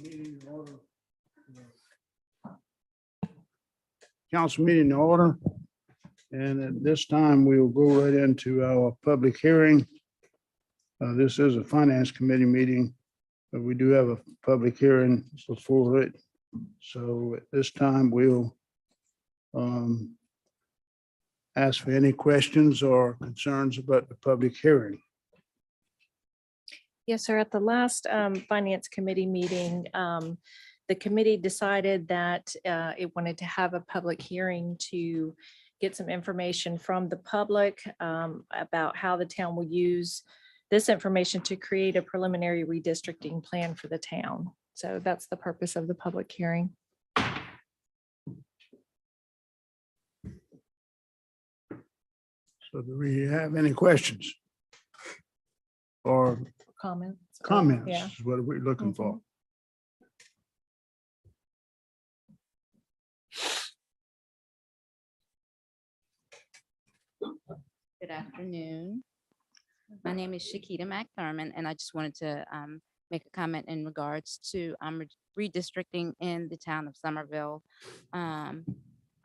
Meeting in order. Council meeting in order. And at this time, we will go right into our public hearing. This is a finance committee meeting, but we do have a public hearing before it. So at this time, we'll ask for any questions or concerns about the public hearing. Yes, sir. At the last Finance Committee meeting, the committee decided that it wanted to have a public hearing to get some information from the public about how the town will use this information to create a preliminary redistricting plan for the town. So that's the purpose of the public hearing. So do we have any questions? Or Comments? comments? Yeah. Is what we're looking for. Good afternoon. My name is Shakita McDermott, and I just wanted to make a comment in regards to redistricting in the town of Somerville. I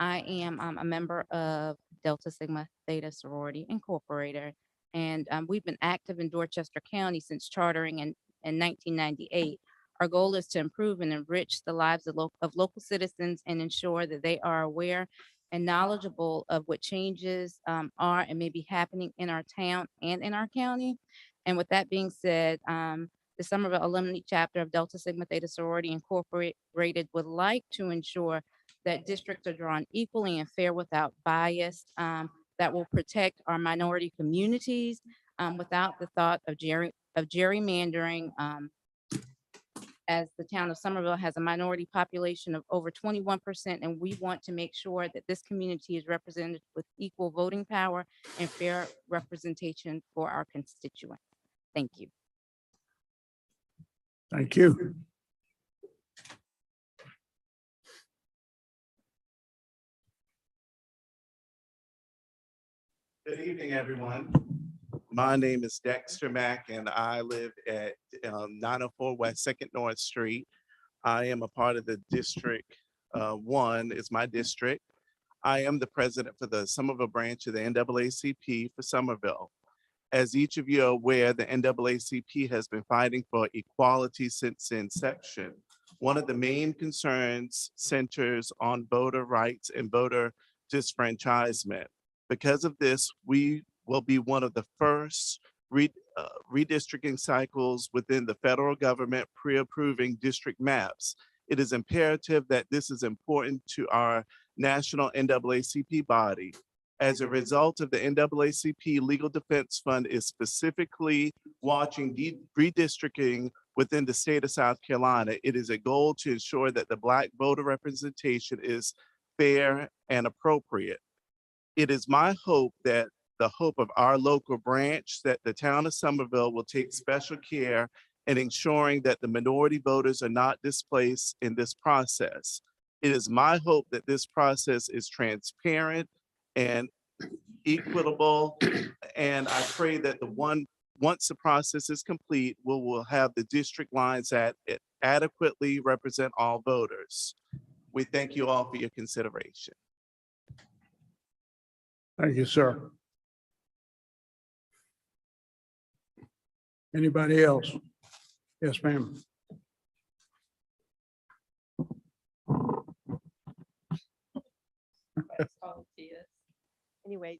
am a member of Delta Sigma Theta Sorority Incorporated, and we've been active in Dorchester County since chartering in 1998. Our goal is to improve and enrich the lives of local citizens and ensure that they are aware and knowledgeable of what changes are and may be happening in our town and in our county. And with that being said, the Somerville Alumni Chapter of Delta Sigma Theta Sorority Incorporated would like to ensure that districts are drawn equally and fair without bias, that will protect our minority communities without the thought of gerrymandering, as the town of Somerville has a minority population of over 21%, and we want to make sure that this community is represented with equal voting power and fair representation for our constituents. Thank you. Thank you. Good evening, everyone. My name is Dexter Mack, and I live at 904 West 2nd North Street. I am a part of the District 1 is my district. I am the president for the Somerville branch of the NAACP for Somerville. As each of you are aware, the NAACP has been fighting for equality since inception. One of the main concerns centers on voter rights and voter disfranchisement. Because of this, we will be one of the first redistricting cycles within the federal government pre-approving district maps. It is imperative that this is important to our national NAACP body. As a result of the NAACP Legal Defense Fund is specifically watching redistricting within the state of South Carolina, it is a goal to ensure that the Black voter representation is fair and appropriate. It is my hope that the hope of our local branch that the town of Somerville will take special care in ensuring that the minority voters are not displaced in this process. It is my hope that this process is transparent and equitable. And I pray that once the process is complete, we will have the district lines that adequately represent all voters. We thank you all for your consideration. Thank you, sir. Anybody else? Yes, ma'am. Anyway,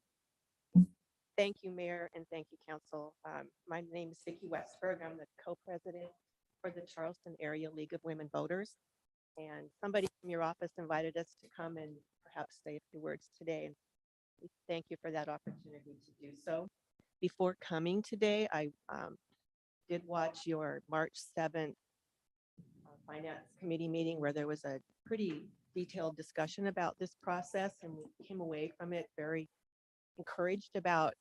thank you, Mayor, and thank you, Council. My name is Vicki Westberg. I'm the co-president for the Charleston Area League of Women Voters. And somebody from your office invited us to come and perhaps say a few words today. We thank you for that opportunity to do so. Before coming today, I did watch your March 7th Finance Committee meeting where there was a pretty detailed discussion about this process, and we came away from it very encouraged about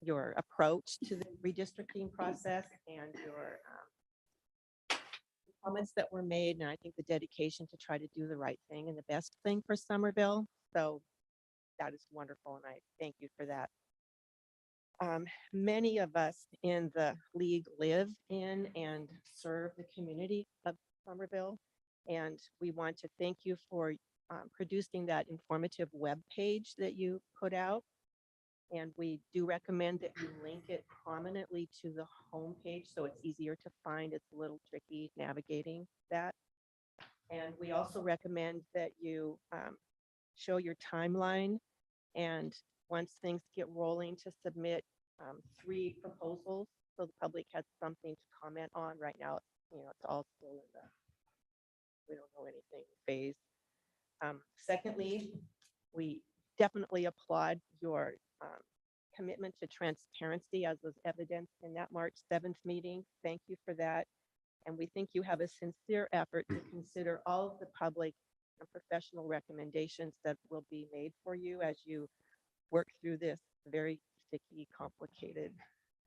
your approach to the redistricting process and your comments that were made, and I think the dedication to try to do the right thing and the best thing for Somerville. So that is wonderful, and I thank you for that. Many of us in the league live in and serve the community of Somerville, and we want to thank you for producing that informative web page that you put out. And we do recommend that you link it prominently to the homepage so it's easier to find. It's a little tricky navigating that. And we also recommend that you show your timeline, and once things get rolling, to submit 3 proposals so the public has something to comment on. Right now, it's all still in the we don't know anything phase. Secondly, we definitely applaud your commitment to transparency, as was evidenced in that March 7th meeting. Thank you for that. And we think you have a sincere effort to consider all of the public and professional recommendations that will be made for you as you work through this very sticky, complicated.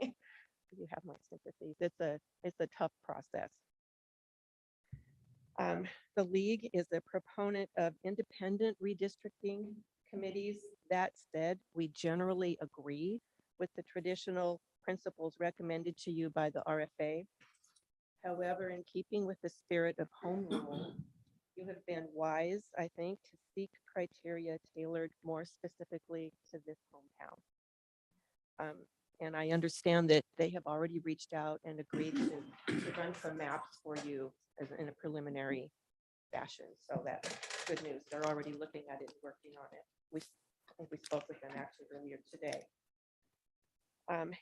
You have my sympathies. It's a tough process. The league is a proponent of independent redistricting committees. That said, we generally agree with the traditional principles recommended to you by the RFA. However, in keeping with the spirit of home rule, you have been wise, I think, to seek criteria tailored more specifically to this hometown. And I understand that they have already reached out and agreed to run some maps for you as in a preliminary fashion. So that's good news. They're already looking at it, working on it. I think we spoke with them actually earlier today.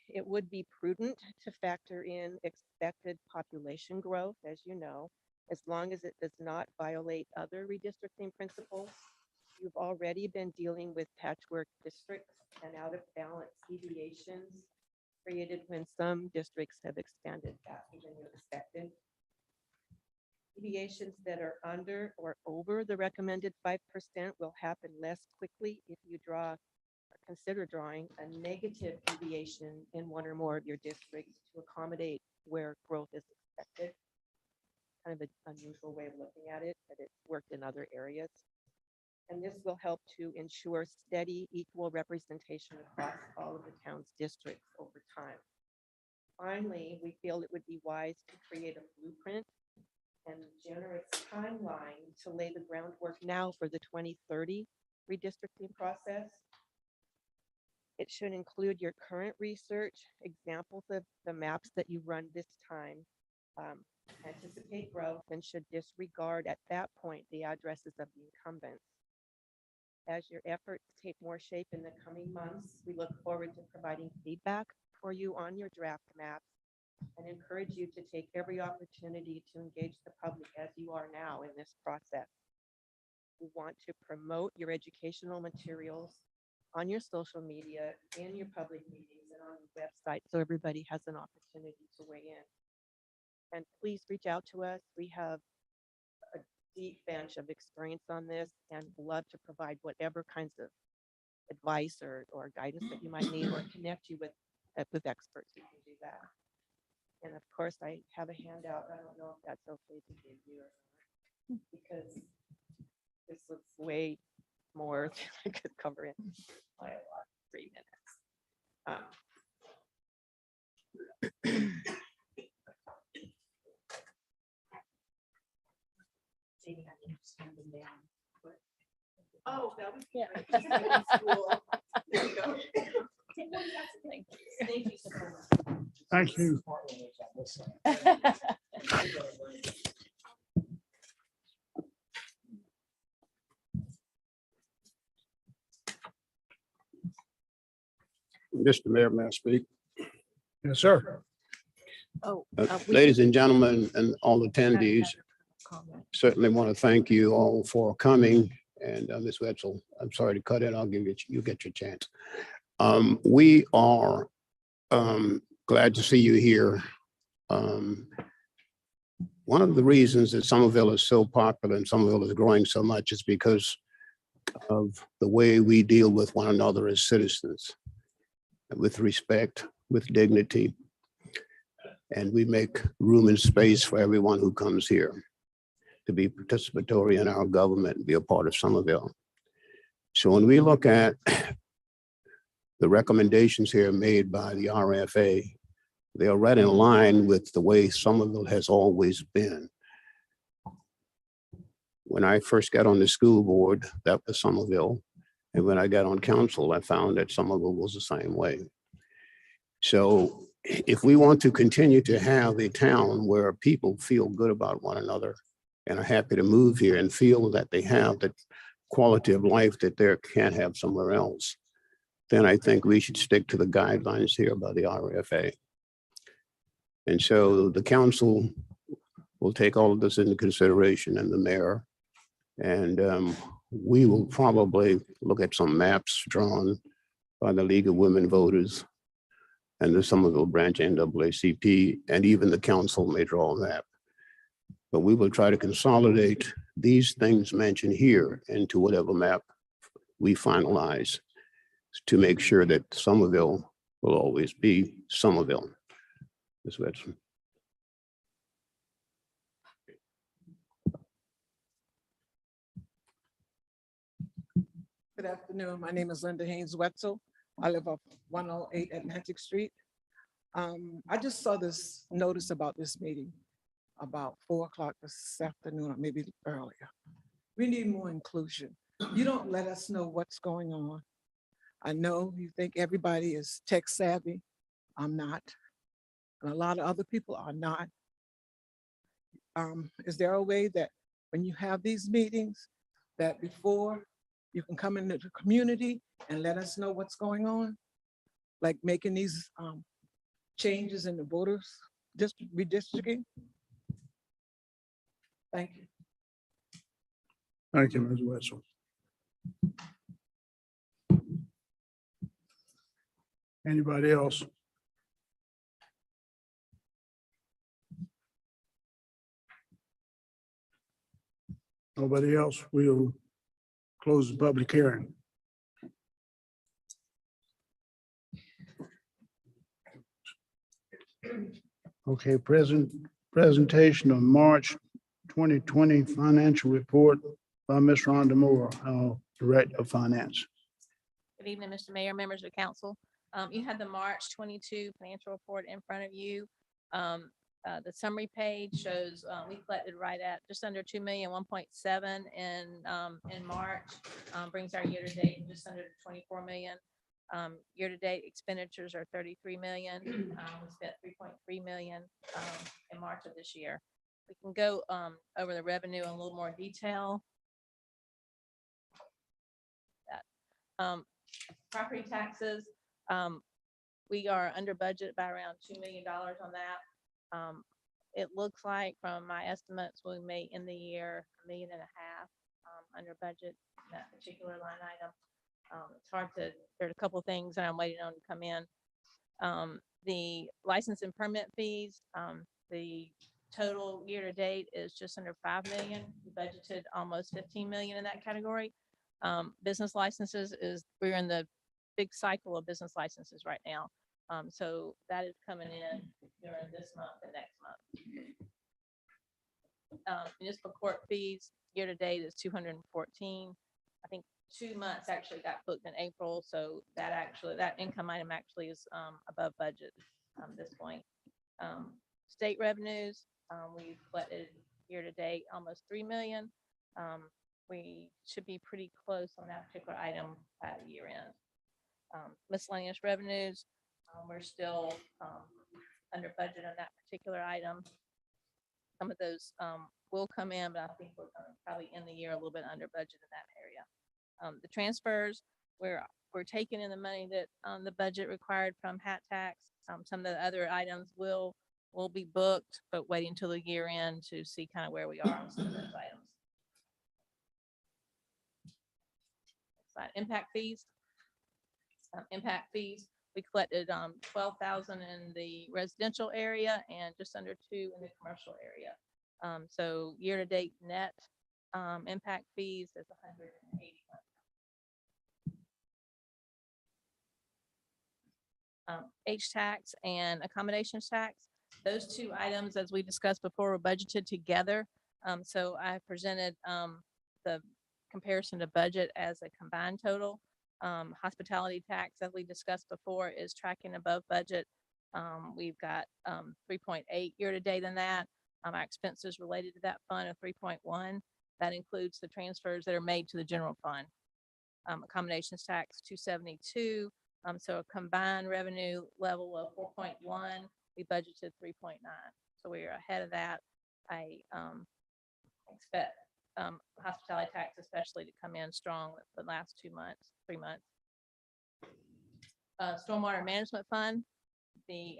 It would be prudent to factor in expected population growth, as you know, as long as it does not violate other redistricting principles. You've already been dealing with patchwork districts and out of balance deviations created when some districts have expanded faster than you expected. Deviations that are under or over the recommended 5% will happen less quickly if you draw or consider drawing a negative deviation in one or more of your districts to accommodate where growth is expected. Kind of an unusual way of looking at it, but it's worked in other areas. And this will help to ensure steady, equal representation across all of the town's districts over time. Finally, we feel it would be wise to create a blueprint and generous timeline to lay the groundwork now for the 2030 redistricting process. It should include your current research, examples of the maps that you run this time, anticipate growth, and should disregard at that point the addresses of the incumbents. As your efforts take more shape in the coming months, we look forward to providing feedback for you on your draft maps and encourage you to take every opportunity to engage the public as you are now in this process. We want to promote your educational materials on your social media, in your public meetings, and on the website so everybody has an opportunity to weigh in. And please reach out to us. We have a deep bench of experience on this and love to provide whatever kinds of advice or guidance that you might need, or connect you with experts who can do that. And of course, I have a handout. I don't know if that's okay to give you or not, because this looks way more than I could cover in my 3 minutes. Oh, that was Yeah. cool. There you go. Thank Thank you so much. Thank you. Mr. Mayor, may I speak? Yes, sir. Oh, Ladies and gentlemen, and all attendees, comment. certainly want to thank you all for coming. And Ms. Wetzel, I'm sorry to cut in. I'll give you get your chance. We are glad to see you here. One of the reasons that Somerville is so popular and Somerville is growing so much is because of the way we deal with one another as citizens, with respect, with dignity. And we make room and space for everyone who comes here to be participatory in our government and be a part of Somerville. So when we look at the recommendations here made by the RFA, they are right in line with the way Somerville has always been. When I first got on the school board, that was Somerville. And when I got on council, I found that Somerville was the same way. So if we want to continue to have a town where people feel good about one another and are happy to move here and feel that they have the quality of life that they can't have somewhere else, then I think we should stick to the guidelines here by the RFA. And so the council will take all of this into consideration, and the mayor, and we will probably look at some maps drawn by the League of Women Voters and the Somerville branch NAACP, and even the council may draw a map. But we will try to consolidate these things mentioned here into whatever map we finalize to make sure that Somerville will always be Somerville. Ms. Wetzel. Good afternoon. My name is Linda Haynes Wetzel. I live off 108 Atlantic Street. I just saw this notice about this meeting about 4 o'clock this afternoon, or maybe earlier. We need more inclusion. You don't let us know what's going on. I know you think everybody is tech savvy. I'm not. And a lot of other people are not. Is there a way that when you have these meetings, that before you can come into the community and let us know what's going on? Like making these changes in the voters redistricting? Thank you. Thank you, Ms. Wetzel. Anybody else? Nobody else? We'll close the public hearing. Okay, presentation of March 2020 financial report by Ms. Rhonda Moore, our Director of Finance. Good evening, Mr. Mayor, members of council. You had the March 22 financial report in front of you. The summary page shows we collected right at just under 2 million, 1.7 in March, brings our year to date just under 24 million. Year to date expenditures are 33 million. We spent 3.3 million in March of this year. We can go over the revenue in a little more detail. Property taxes, we are under budget by around $2 million on that. It looks like from my estimates, we may end the year $1.5 million under budget in that particular line item. It's hard to, there's a couple of things that I'm waiting on to come in. The license and permit fees, the total year to date is just under 5 million. We budgeted almost 15 million in that category. Business licenses we're in the big cycle of business licenses right now. So that is coming in during this month and next month. Municipal court fees year to date is 214. I think 2 months actually got booked in April, so that income item actually is above budget at this point. State revenues, we've collected year to date almost 3 million. We should be pretty close on that particular item at year end. Miscellaneous revenues, we're still under budget on that particular item. Some of those will come in, but I think we're gonna probably end the year a little bit under budget in that area. The transfers, we're taking in the money that the budget required from hat tax. Some of the other items will be booked, but waiting until the year end to see kind of where we are on some of those items. Impact fees. Impact fees, we collected 12,000 in the residential area and just under 2 in the commercial area. So year to date net impact fees is 181. H-tax and accommodations tax. Those two items, as we discussed before, were budgeted together. So I presented the comparison to budget as a combined total. Hospitality tax, as we discussed before, is tracking above budget. We've got 3.8 year to date in that. Our expenses related to that fund are 3.1. That includes the transfers that are made to the general fund. Accommodations tax 272. So a combined revenue level of 4.1. We budgeted 3.9. So we are ahead of that. I expect hospitality tax especially to come in strong the last 3 months. Stormwater management fund, this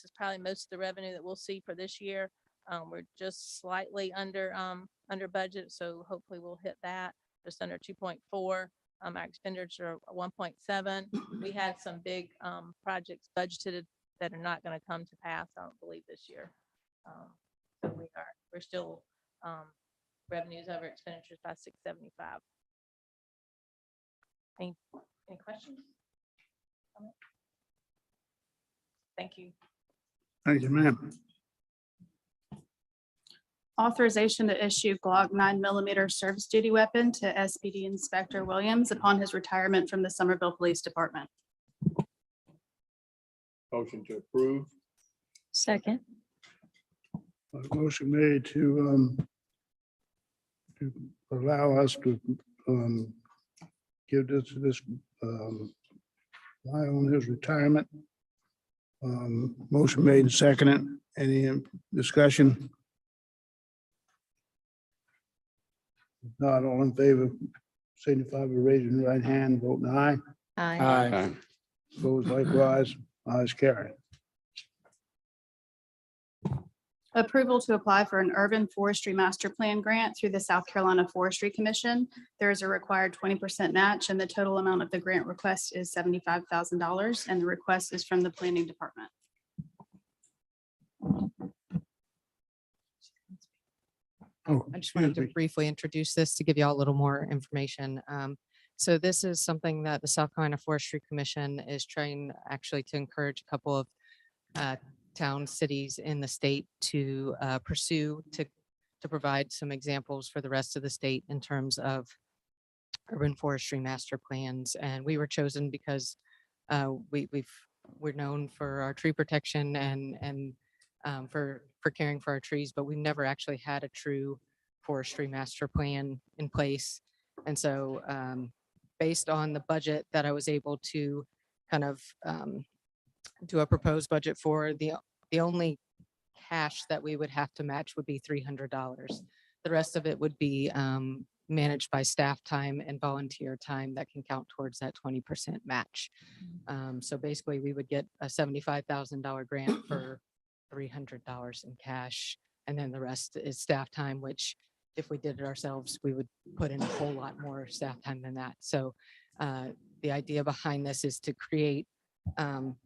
is probably most of the revenue that we'll see for this year. We're just slightly under budget, so hopefully we'll hit that, just under 2.4. Our expenditure are 1.7. We had some big projects budgeted that are not going to come to pass, I don't believe, this year. So we're still revenues over expenditures by 675. Any questions? Comments? Thank you. Thank you, ma'am. Authorization to issue Glock 9mm service duty weapon to SPD Inspector Williams upon his retirement from the Somerville Police Department. Motion to approve. Second. Motion made to allow us to give this lie on his retirement. Motion made and seconded. Any discussion? If not, all in favor, signify by raising your right hand, voting aye. Aye. Opposed likewise, ayes carried. Approval to apply for an urban forestry master plan grant through the South Carolina Forestry Commission. There is a required 20% match and the total amount of the grant request is $75,000 and the request is from the planning department. Oh, I just wanted excuse to me. briefly introduce this to give you all a little more information. So this is something that the South Carolina Forestry Commission is trying actually to encourage a couple of towns, cities in the state to pursue to provide some examples for the rest of the state in terms of urban forestry master plans. And we were chosen because we're known for our tree protection and for caring for our trees, but we've never actually had a true forestry master plan in place. And so based on the budget that I was able to kind of do a proposed budget for, the only cash that we would have to match would be $300. The rest of it would be managed by staff time and volunteer time that can count towards that 20% match. So basically we would get a $75,000 grant for $300 in cash. And then the rest is staff time, which if we did it ourselves, we would put in a whole lot more staff time than that. So the idea behind this is to create an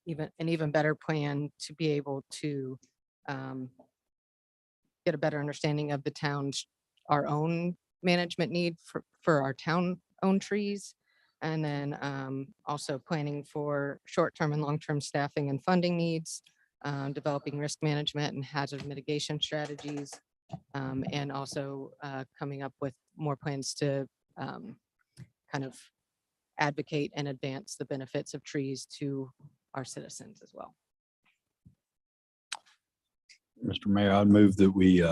even better plan to be able to get a better understanding of the town's, our own management need for our town-owned trees. And then also planning for short-term and long-term staffing and funding needs, developing risk management and hazard mitigation strategies, and also coming up with more plans to kind of advocate and advance the benefits of trees to our citizens as well. Mr. Mayor, I'd move that we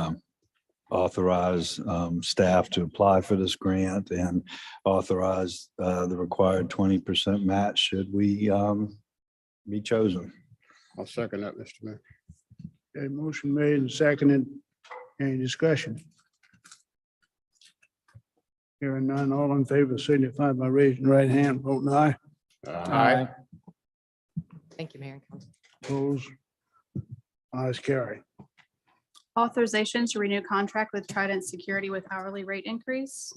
authorize staff to apply for this grant and authorize the required 20% match should we be chosen. I'll second that, Mr. Mayor. Okay, motion made and seconded. Any discussion? Hearing none, all in favor signify by raising the right hand, voting aye. Aye. Thank you, Mayor and Council. Opposed? Ayes carry. Authorization to renew contract with Trident Security with hourly rate increase.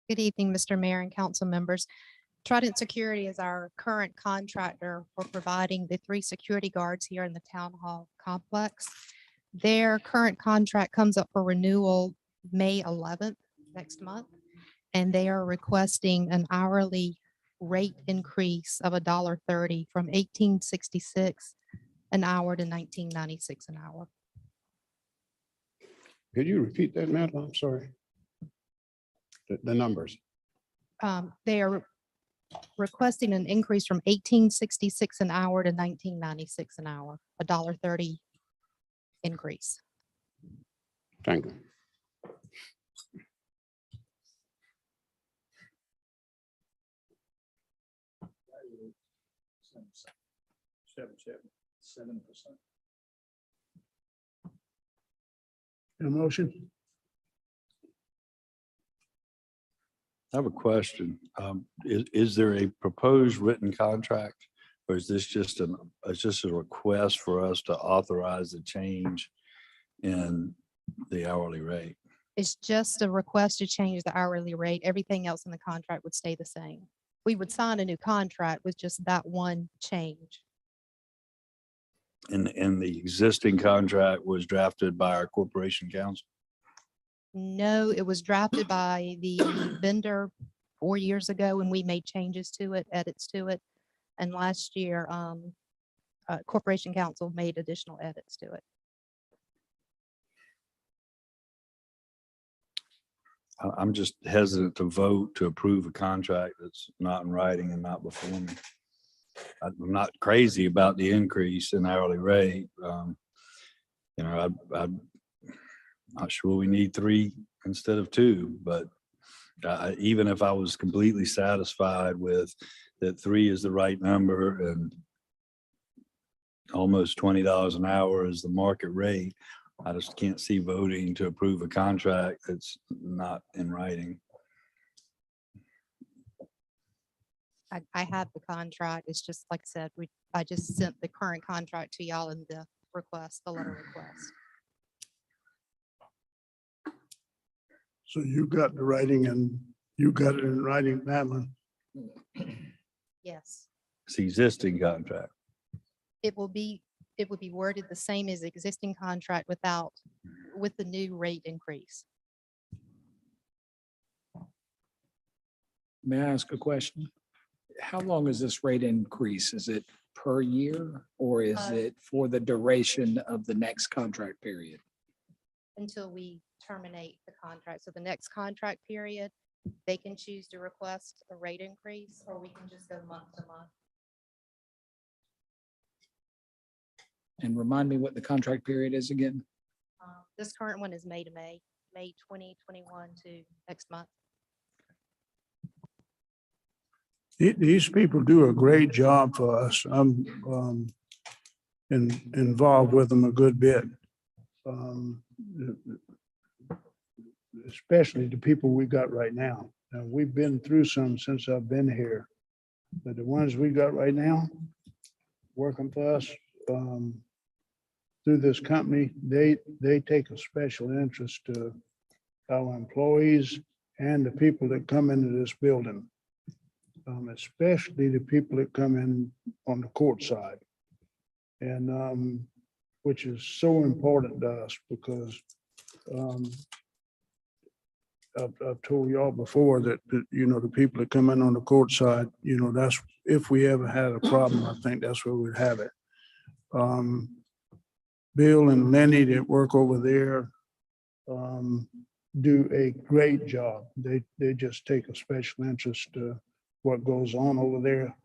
Good evening, Mr. Mayor and council members. Trident Security is our current contractor for providing the 3 security guards here in the town hall complex. Their current contract comes up for renewal May 11th, next month, and they are requesting an hourly rate increase of $1.30 from $18.66 an hour to $19.96 an hour. Could you repeat that, Madeline? I'm sorry. The numbers. They are requesting an increase from $18.66 an hour to $19.96 an hour, $1.30 increase. Thank you. A motion? I have a question. Is there a proposed written contract? Or is this just it's just a request for us to authorize the change in the hourly rate? It's just a request to change the hourly rate. Everything else in the contract would stay the same. We would sign a new contract with just that one change. And the existing contract was drafted by our corporation counsel? No, it was drafted by the vendor 4 years ago and we made changes to it, edits to it. And last year, Corporation Council made additional edits to it. I'm just hesitant to vote to approve a contract that's not in writing and not before me. I'm not crazy about the increase in hourly rate. I'm not sure we need 3 instead of 2, but even if I was completely satisfied with that 3 is the right number and almost $20 an hour is the market rate, I just can't see voting to approve a contract that's not in writing. I have the contract. It's just, like I said, I just sent the current contract to y'all in the request, the letter request. So you got the writing and you got it in writing, Madeline? Yes, It's the existing contract. it will be worded the same as the existing contract with the new rate increase. May I ask a question? How long is this rate increase? Is it per year or is it for the duration of the next contract period? Until we terminate the contract. So the next contract period, they can choose to request a rate increase, or we can just go month to month. And remind me what the contract period is again? This current one is May to May 2021 to next month. These people do a great job for us. I'm involved with them a good bit. Especially the people we got right now. Now, we've been through some since I've been here, but the ones we got right now, working for us through this company, they take a special interest to our employees and the people that come into this building. Especially the people that come in on the court side. And which is so important to us because um, I've told y'all before that, you know, the people that come in on the court side, you know, that's, if we ever had a problem, I think that's where we'd have it. Bill and Lenny that work over there do a great job. They just take a special interest to what goes on over there.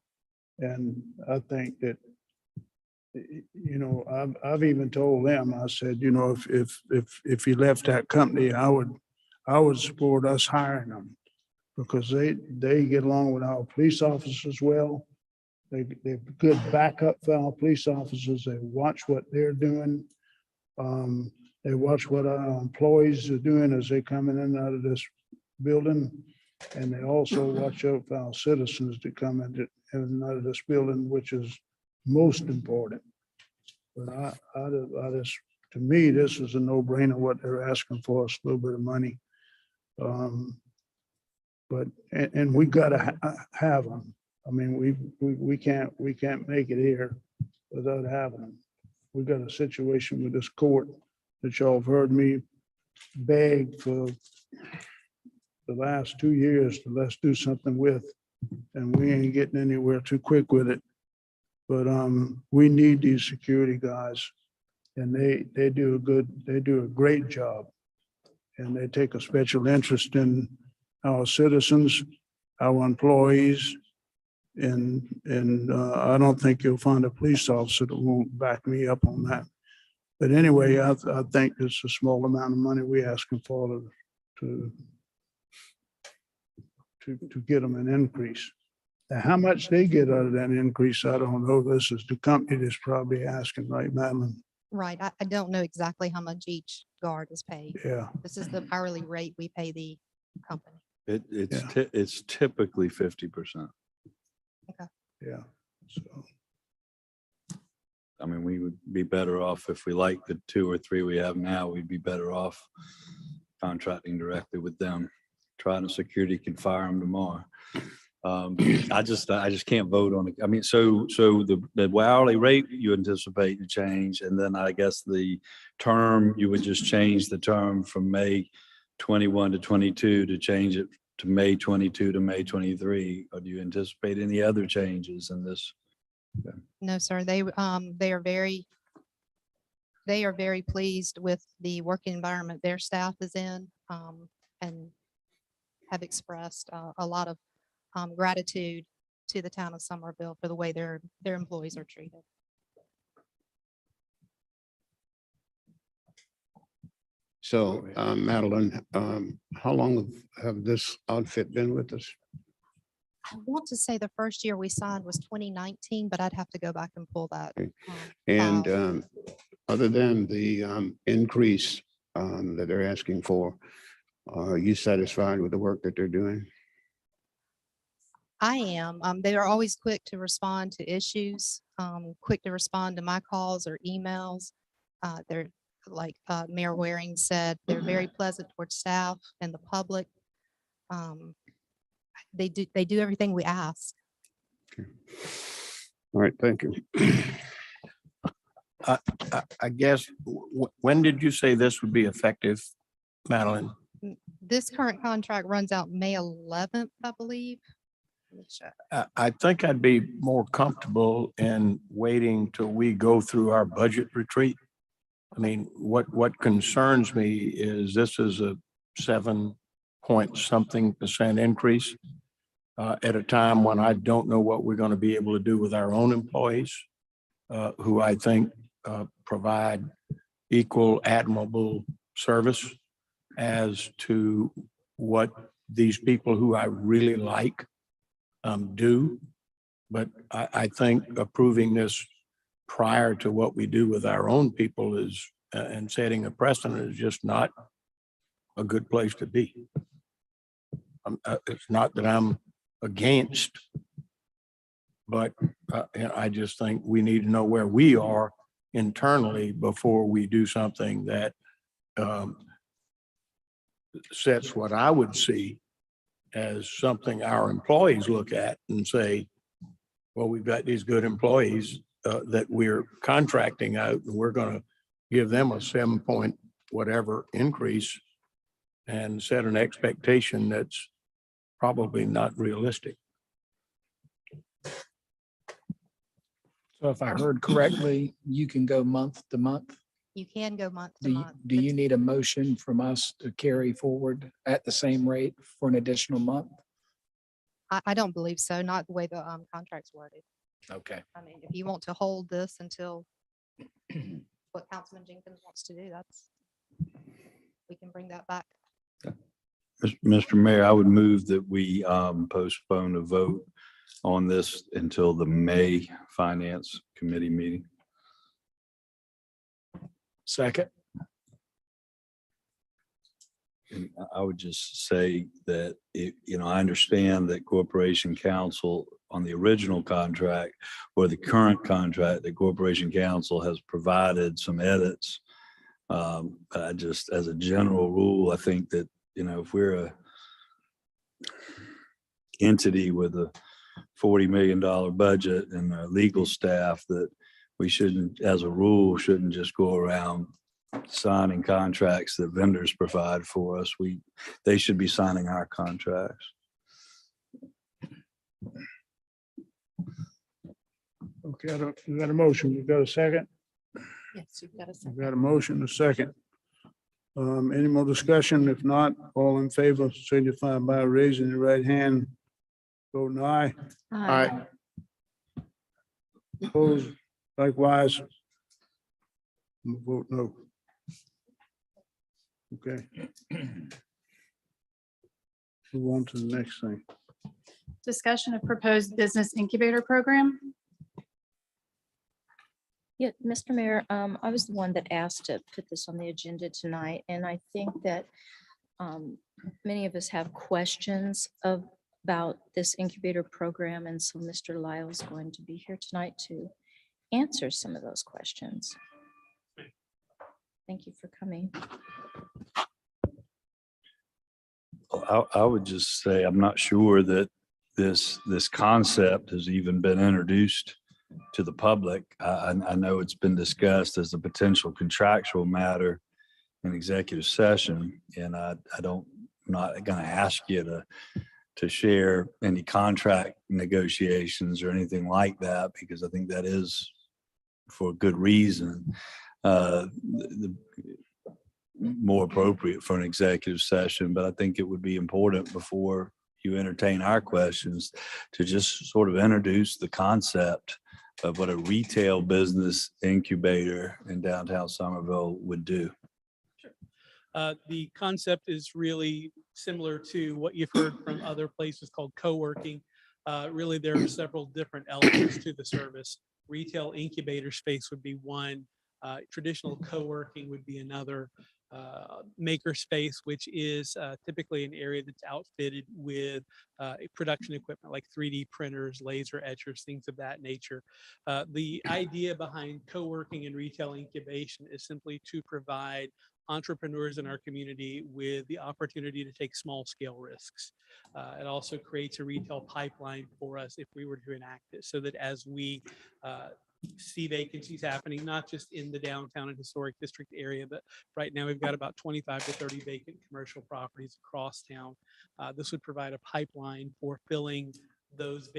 And I think that, you know, I've even told them, I said, you know, if you left that company, I would support us hiring them, because they get along with our police officers well. They're good backup for our police officers. They watch what they're doing. They watch what our employees are doing as they come in and out of this building. And they also watch out for our citizens to come in and out of this building, which is most important. But I just, to me, this is a no-brainer what they're asking for us, a little bit of money. But, and we gotta have them. I mean, we can't make it here without having them. We've got a situation with this court that y'all have heard me beg for the last 2 years to let's do something with, and we ain't getting anywhere too quick with it. But we need these security guys, and they do a great job, and they take a special interest in our citizens, our employees, and I don't think you'll find a police officer that won't back me up on that. But anyway, I think it's a small amount of money we're asking for to get them an increase. Now, how much they get out of that increase, I don't know. This is the company that's probably asking, right, Madeline? Right. I don't know exactly how much each guard is paid. Yeah. This is the hourly rate we pay the company. It's typically 50%. Yeah. So, I mean, we would be better off if we like the 2 or 3 we have now, we'd be better off contracting directly with them. Trident Security can fire them tomorrow. I just can't vote on it. I mean, so the hourly rate you anticipate to change, and then I guess the term, you would just change the term from May 21 to 22 to change it to May 22 to May 23. Or do you anticipate any other changes in this? No, sir. They are very pleased with the working environment their staff is in, and have expressed a lot of gratitude to the town of Somerville for the way their employees are treated. So, Madeline, how long have this outfit been with us? I want to say the first year we signed was 2019, but I'd have to go back and pull that. And file. other than the increase that they're asking for, are you satisfied with the work that they're doing? I am. They are always quick to respond to issues, quick to respond to my calls or emails. They're like Mayor Waring said, they're very pleasant towards staff and the public. They do everything we ask. Okay. All right, thank you. I guess, when did you say this would be effective, Madeline? This current contract runs out May 11th, I believe. Let me check. I think I'd be more comfortable in waiting till we go through our budget retreat. I mean, what concerns me is this is a 7-point-something% increase at a time when I don't know what we're going to be able to do with our own employees, who I think provide equal, admirable service as to what these people who I really like do. But I think approving this prior to what we do with our own people is, and setting a precedent is just not a good place to be. It's not that I'm against, but I just think we need to know where we are internally before we do something that sets what I would see as something our employees look at and say, well, we've got these good employees that we're contracting out, and we're going to give them a 7-point whatever increase and set an expectation that's probably not realistic. So if I heard correctly, you can go month to month. You can go month to Do you, month. do you need a motion from us to carry forward at the same rate for an additional month? I don't believe so, not the way the contract's worded. Okay. I mean, if you want to hold this until what Councilman Jenkins wants to do, we can bring that back. Mr. Mayor, I would move that we postpone a vote on this until the May Finance Committee meeting. Second. And I would just say that, I understand that Corporation Council on the original contract or the current contract, the Corporation Council has provided some edits. But I just, as a general rule, I think that, if we're a entity with a $40 million budget and a legal staff, that we shouldn't, as a rule, shouldn't just go around signing contracts that vendors provide for us. They should be signing our contracts. Okay, we got a motion. We got a second? Yes, you've got a We second. got a motion, a second. Any more discussion? If not, all in favor, signify by raising your right hand. Vote aye. Aye. Opposed, likewise. Vote no. Okay. Move on to the next thing. Discussion of proposed business incubator program. Yeah, Mr. Mayor, I was the one that asked to put this on the agenda tonight, and I think that many of us have questions about this incubator program, and so Mr. Lyle is going to be here tonight to answer some of those questions. Thank you for coming. I would just say, I'm not sure that this concept has even been introduced to the public. I know it's been discussed as a potential contractual matter in executive session, and I'm not going to ask you to share any contract negotiations or anything like that, because I think that is for a good reason. More appropriate for an executive session, but I think it would be important before you entertain our questions to just sort of introduce the concept of what a retail business incubator in downtown Somerville would do. The concept is really similar to what you've heard from other places called co-working. Really, there are several different elements to the service. Retail incubator space would be one. Traditional co-working would be another. Maker space, which is typically an area that's outfitted with production equipment like 3D printers, laser etchers, things of that nature. The idea behind co-working and retail incubation is simply to provide entrepreneurs in our community with the opportunity to take small scale risks. It also creates a retail pipeline for us if we were to enact it, so that as we see vacancies happening, not just in the downtown and historic district area, but right now we've got about 25 to 30 vacant commercial properties across town. This would provide a pipeline for filling those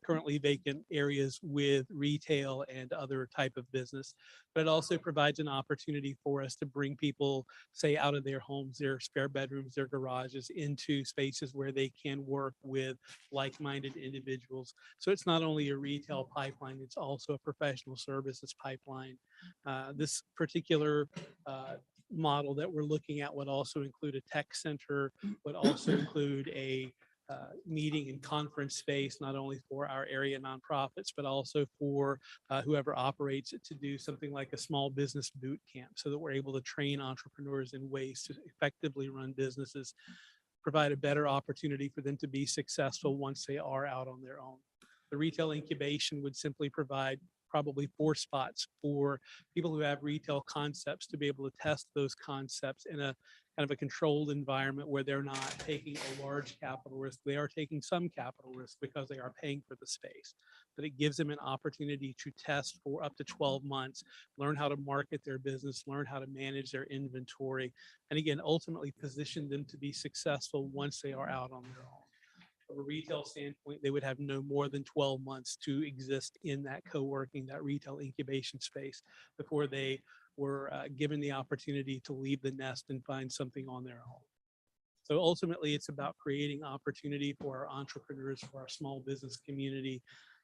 currently vacant areas with retail and other type of business. But it also provides an opportunity for us to bring people, say, out of their homes, their spare bedrooms, their garages, into spaces where they can work with like-minded individuals. So it's not only a retail pipeline, it's also a professional services pipeline. This particular model that we're looking at would also include a tech center, would also include a meeting and conference space, not only for our area nonprofits, but also for whoever operates it, to do something like a small business boot camp, so that we're able to train entrepreneurs in ways to effectively run businesses, provide a better opportunity for them to be successful once they are out on their own. The retail incubation would simply provide probably 4 spots for people who have retail concepts to be able to test those concepts in a kind of a controlled environment where they're not taking a large capital risk. They are taking some capital risk because they are paying for the space. but it gives them an opportunity to test for up to 12 months, learn how to market their business, learn how to manage their inventory, and again, ultimately position them to be successful once they are out on their own. From a retail standpoint, they would have no more than 12 months to exist in that co-working, that retail incubation space before they were given the opportunity to leave the nest and find something on their own. So ultimately, it's about creating opportunity for our entrepreneurs, for our small business community,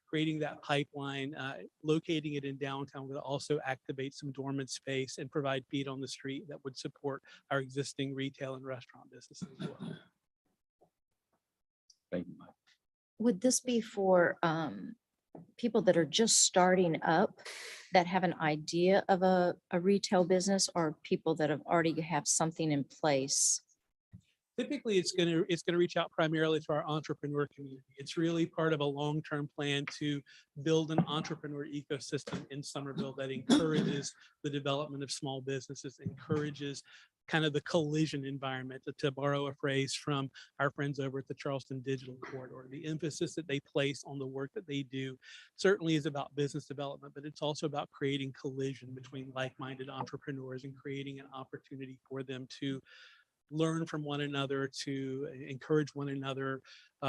creating that pipeline, locating it in downtown, will also activate some dormant space and provide feet on the street that would support our existing retail and restaurant businesses as well. Thank you, Mike. Would this be for people that are just starting up that have an idea of a retail business, or people that have already have something in place? Typically, it's going to reach out primarily to our entrepreneur community. It's really part of a long-term plan to build an entrepreneur ecosystem in Somerville that encourages the development of small businesses, encourages kind of the collision environment, to borrow a phrase from our friends over at the Charleston Digital Corridor. The emphasis that they place on the work that they do certainly is about business development, but it's also about creating collision between like-minded entrepreneurs and creating an opportunity for them to learn from one another, to encourage one another.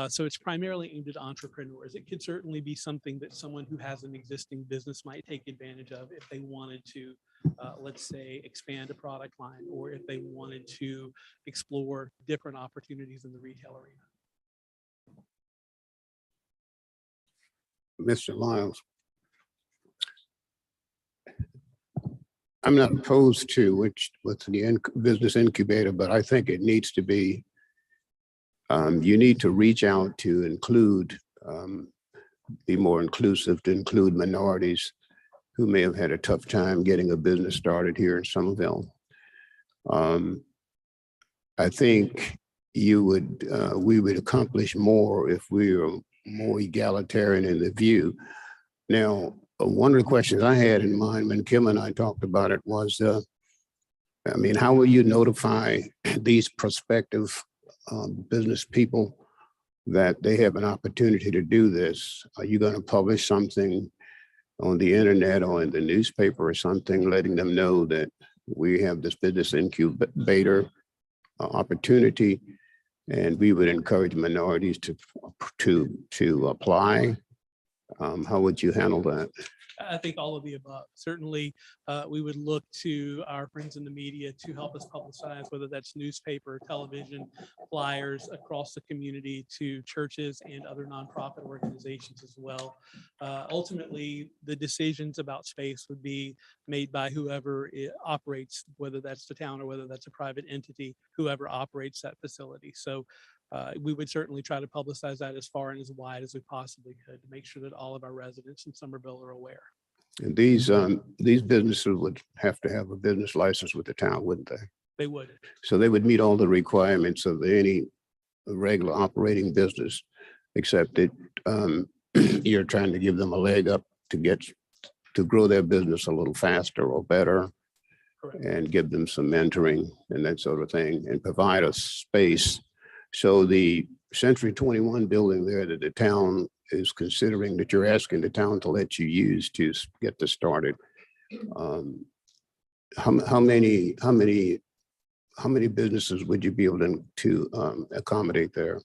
So it's primarily aimed at entrepreneurs. It could certainly be something that someone who has an existing business might take advantage of if they wanted to, let's say, expand a product line, or if they wanted to explore different opportunities in the retail arena. Mr. Lyles. I'm not opposed to with the business incubator, but I think it needs to be, you need to reach out to include, be more inclusive, to include minorities who may have had a tough time getting a business started here in Somerville. I think we would accomplish more if we were more egalitarian in the view. Now, one of the questions I had in mind when Kim and I talked about it was, I mean, how will you notify these prospective business people that they have an opportunity to do this? Are you going to publish something on the internet or in the newspaper or something, letting them know that we have this business incubator opportunity, and we would encourage minorities to apply? How would you handle that? I think all of the above. Certainly, we would look to our friends in the media to help us publicize, whether that's newspaper, television, flyers across the community, to churches and other nonprofit organizations as well. Ultimately, the decisions about space would be made by whoever operates, whether that's the town or whether that's a private entity, whoever operates that facility. So we would certainly try to publicize that as far and as wide as we possibly could to make sure that all of our residents in Somerville are aware. And these businesses would have to have a business license with the town, wouldn't they? They would. So they would meet all the requirements of any regular operating business, except that you're trying to give them a leg up to grow their business a little faster or better. Correct. And give them some mentoring and that sort of thing, and provide a space. So the Century 21 building there that the town is considering, that you're asking the town to let you use to get this started, how many businesses would you be able to accommodate there?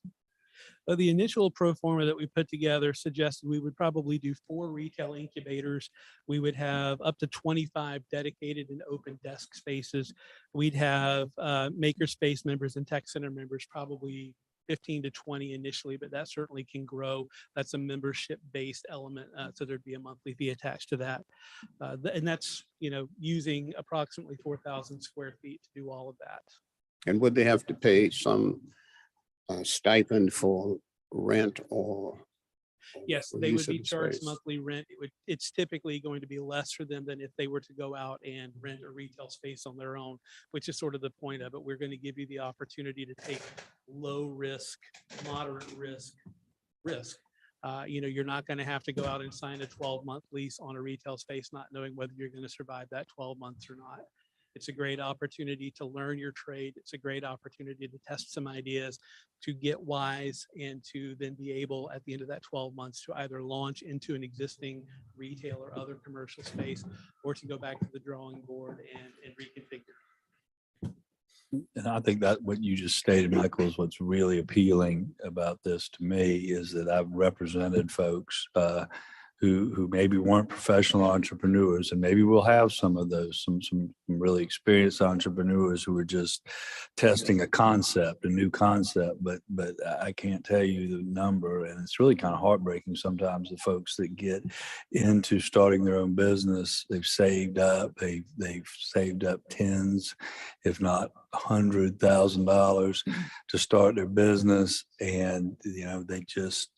The initial pro forma that we put together suggested we would probably do 4 retail incubators. We would have up to 25 dedicated and open desk spaces. We'd have makerspace members and tech center members, probably 15 to 20 initially, but that certainly can grow. That's a membership-based element, so there'd be a monthly fee attached to that. And that's, using approximately 4,000 square feet to do all of that. And would they have to pay some stipend for rent or? Yes, they would be charged monthly rent. It's typically going to be less for them than if they were to go out and rent a retail space on their own, which is sort of the point of it. We're going to give you the opportunity to take low risk, moderate risk. You're not going to have to go out and sign a 12-month lease on a retail space, not knowing whether you're going to survive that 12 months or not. It's a great opportunity to learn your trade. It's a great opportunity to test some ideas, to get wise, and to then be able at the end of that 12 months to either launch into an existing retail or other commercial space, or to go back to the drawing board and reconfigure. And I think that what you just stated, Michael, is what's really appealing about this to me, is that I've represented folks who maybe weren't professional entrepreneurs, and maybe we'll have some of those, some really experienced entrepreneurs who are just testing a concept, a new concept, but I can't tell you the number, and it's really kind of heartbreaking sometimes, the folks that get into starting their own business. They've saved up, they've saved up tens, if not $100,000 to start their business, and they just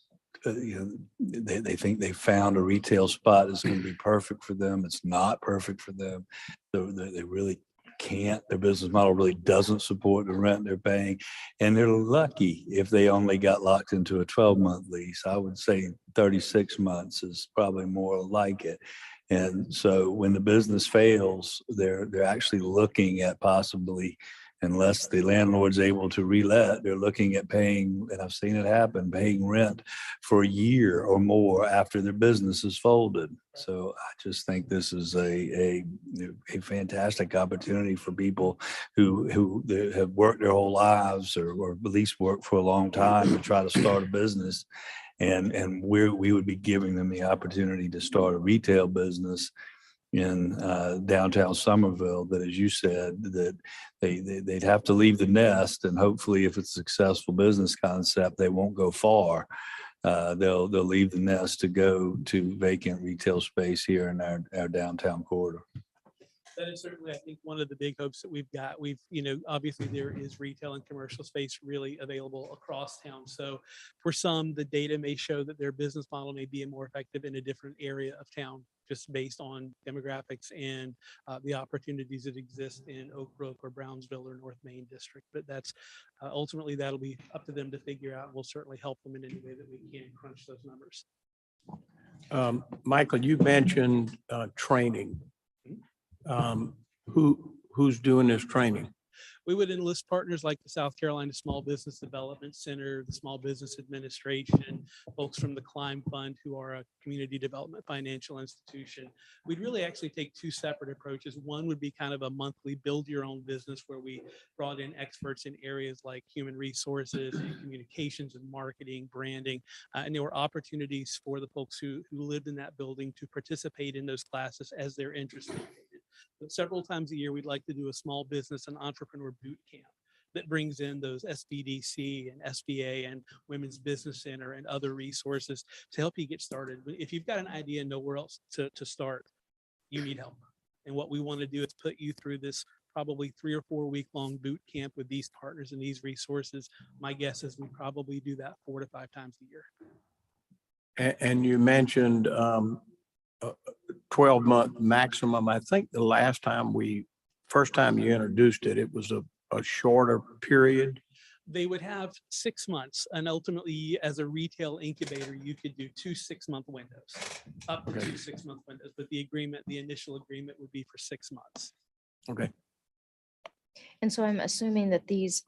they think they found a retail spot that's going to be perfect for them. It's not perfect for them. They really can't. Their business model really doesn't support the rent they're paying, and they're lucky if they only got locked into a 12-month lease. I would say 36 months is probably more like it. And so when the business fails, they're actually looking at possibly, unless the landlord's able to relet, they're looking at paying, and I've seen it happen, paying rent for a year or more after their business is folded. So I just think this is a fantastic opportunity for people who have worked their whole lives, or at least worked for a long time, to try to start a business. And we would be giving them the opportunity to start a retail business in downtown Somerville, that, as you said, that they'd have to leave the nest, and hopefully, if it's a successful business concept, they won't go far. They'll leave the nest to go to vacant retail space here in our downtown corridor. That is certainly, I think, one of the big hopes that we've got. Obviously there is retail and commercial space really available across town. So for some, the data may show that their business model may be more effective in a different area of town, just based on demographics and the opportunities that exist in Oak Brook or Brownsville or North Main District. But that's ultimately, that'll be up to them to figure out. We'll certainly help them in any way that we can crunch those numbers. Michael, you mentioned training. Who's doing this training? We would enlist partners like the South Carolina Small Business Development Center, the Small Business Administration, folks from the Climb Fund, who are a community development financial institution. We'd really actually take two separate approaches. One would be kind of a monthly build your own business, where we brought in experts in areas like human resources and communications and marketing, branding, and there were opportunities for the folks who lived in that building to participate in those classes as they're interested. But several times a year, we'd like to do a small business and entrepreneur boot camp that brings in those SBDC and SBA and Women's Business Center and other resources to help you get started. If you've got an idea and nowhere else to start, you need help. And what we want to do is put you through this probably 3 or 4 week long boot camp with these partners and these resources. My guess is we probably do that 4 to 5 times a year. And you mentioned 12-month maximum. I think the first time you introduced it, it was a shorter period. They would have 6 months, and ultimately, as a retail incubator, you could do 2 6-month windows, up to 2 6-month windows. But the initial agreement would be for 6 months. Okay. And so I'm assuming that these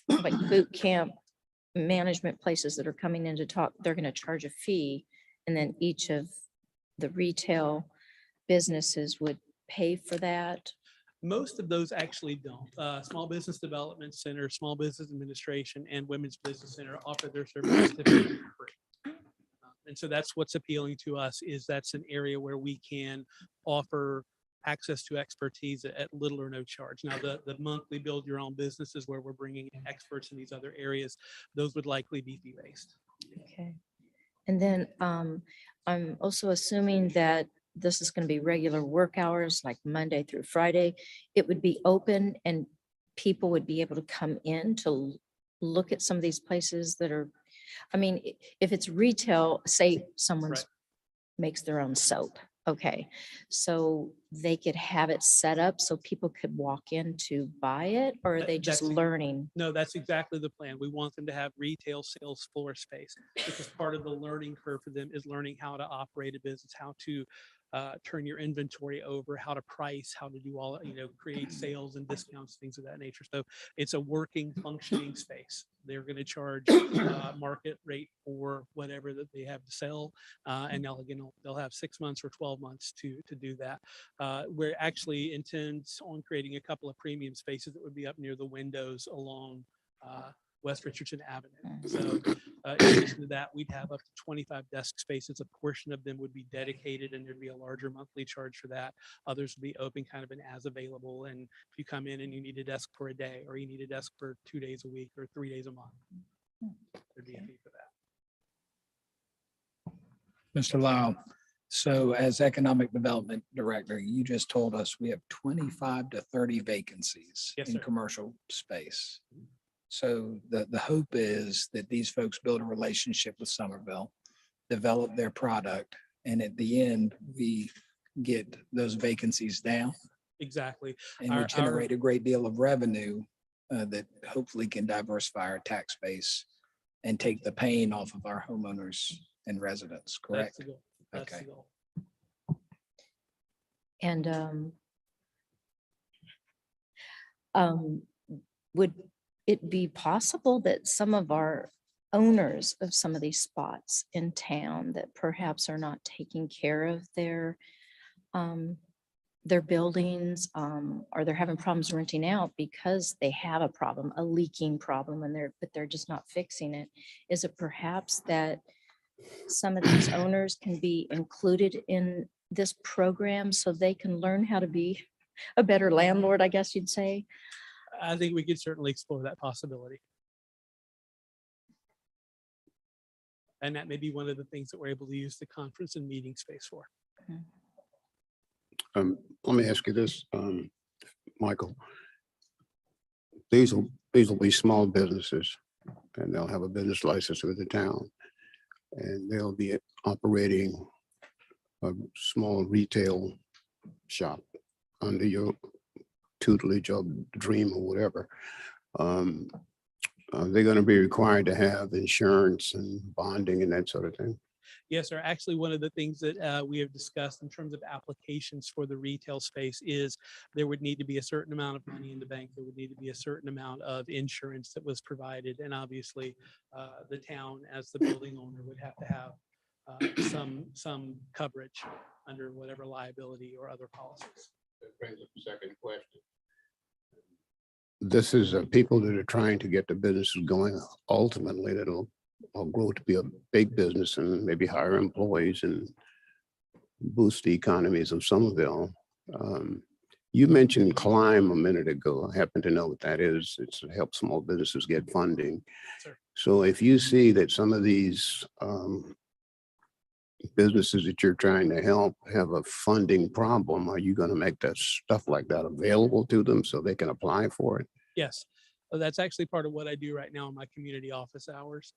like boot camp management places that are coming in to talk, they're going to charge a fee, and then each of the retail businesses would pay for that. Most of those actually don't. Small Business Development Center, Small Business Administration, and Women's Business Center offer their services typically for free. And so that's what's appealing to us, is that's an area where we can offer access to expertise at little or no charge. Now, the monthly build your own business is where we're bringing in experts in these other areas. Those would likely be fee-based. Okay. And then I'm also assuming that this is going to be regular work hours, like Monday through Friday. It would be open and people would be able to come in to look at some of these places that are, I mean, if it's retail, say someone's makes their own soap. Okay. So they could have it set up so people could walk in to buy it, or are they just learning? No, that's exactly the plan. We want them to have retail sales floor space, because part of the learning curve for them is learning how to operate a business, how to turn your inventory over, how to price, how to do all, create sales and discounts, things of that nature. So it's a working, functioning space. They're going to charge market rate for whatever that they have to sell. And they'll have 6 months or 12 months to do that. We're actually intends on creating a couple of premium spaces that would be up near the windows along West Richardson Avenue. So in addition to that, we'd have up to 25 desk spaces. A portion of them would be dedicated and there'd be a larger monthly charge for that. Others would be open kind of an as available. And if you come in and you need a desk for a day, or you need a desk for 2 days a week or 3 days a month, there'd be a fee for that. Mr. Lyle, so as Economic Development Director, you just told us we have 25 to 30 vacancies Yes, in sir. commercial space. So the hope is that these folks build a relationship with Somerville, develop their product, and at the end, we get those vacancies down Exactly. and we generate a great deal of revenue that hopefully can diversify our tax base and take the pain off of our homeowners and residents, That's correct? the goal. That's Okay. the goal. And would it be possible that some of our owners of some of these spots in town that perhaps are not taking care of their buildings, or they're having problems renting out because they have a problem, a leaking problem, and but they're just not fixing it? Is it perhaps that some of these owners can be included in this program so they can learn how to be a better landlord, I guess you'd say? I think we could certainly explore that possibility. And that may be one of the things that we're able to use the conference and meeting space for. Let me ask you this, Michael. These will be small businesses and they'll have a business license with the town. And they'll be operating a small retail shop under your tutelage or dream or whatever. They're going to be required to have insurance and bonding and that sort of thing. Yes, sir. Actually, one of the things that we have discussed in terms of applications for the retail space is there would need to be a certain amount of money in the bank. There would need to be a certain amount of insurance that was provided. And obviously, the town as the building owner would have to have some coverage under whatever liability or other policies. That brings up the second question. This is people that are trying to get the businesses going. Ultimately, that'll grow to be a big business and maybe hire employees and boost the economies of Somerville. You mentioned Climb a minute ago. I happen to know what that is. It's to help small businesses get funding. Sure. So if you see that some of these businesses that you're trying to help have a funding problem, are you going to make that stuff like that available to them so they can apply for it? Yes, that's actually part of what I do right now in my community office hours.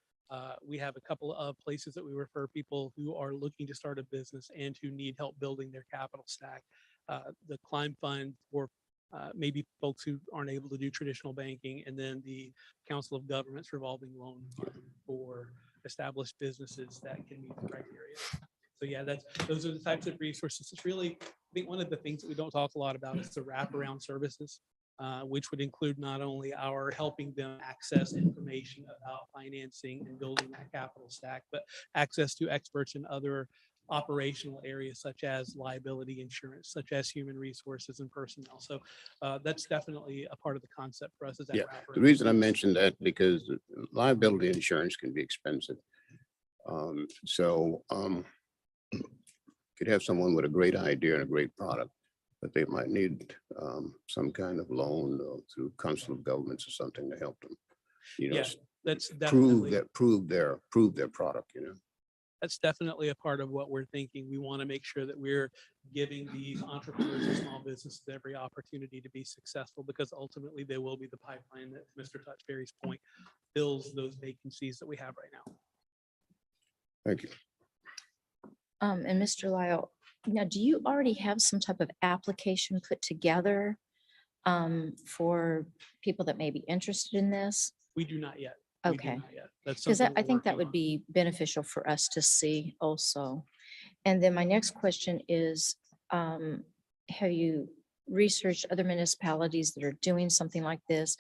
We have a couple of places that we refer people who are looking to start a business and who need help building their capital stack. The Climb Fund for maybe folks who aren't able to do traditional banking, and then the Council of Governments revolving loan fund for established businesses that can meet the criteria. So yeah, those are the types of resources. It's really, I think one of the things that we don't talk a lot about is the wraparound services, which would include not only our helping them access information about financing and building that capital stack, but access to experts in other operational areas such as liability insurance, such as human resources and personnel. So that's definitely a part of the concept for us. Is that Yeah, wraparound the reason I service. mentioned that because liability insurance can be expensive. Could have someone with a great idea and a great product, but they might need some kind of loan through Council of Governments or something to help them. You know, Yeah, that's definitely prove their product. You know. That's definitely a part of what we're thinking. We want to make sure that we're giving these entrepreneurs and small businesses every opportunity to be successful, because ultimately they will be the pipeline that Mr. Touchberry's point fills those vacancies that we have right now. Thank you. And Mr. Lyle, now, do you already have some type of application put together for people that may be interested in this? We do not yet. We do Okay. not yet. That's Because something I we're think that working would on. be beneficial for us to see also. And then my next question is, have you researched other municipalities that are doing something like this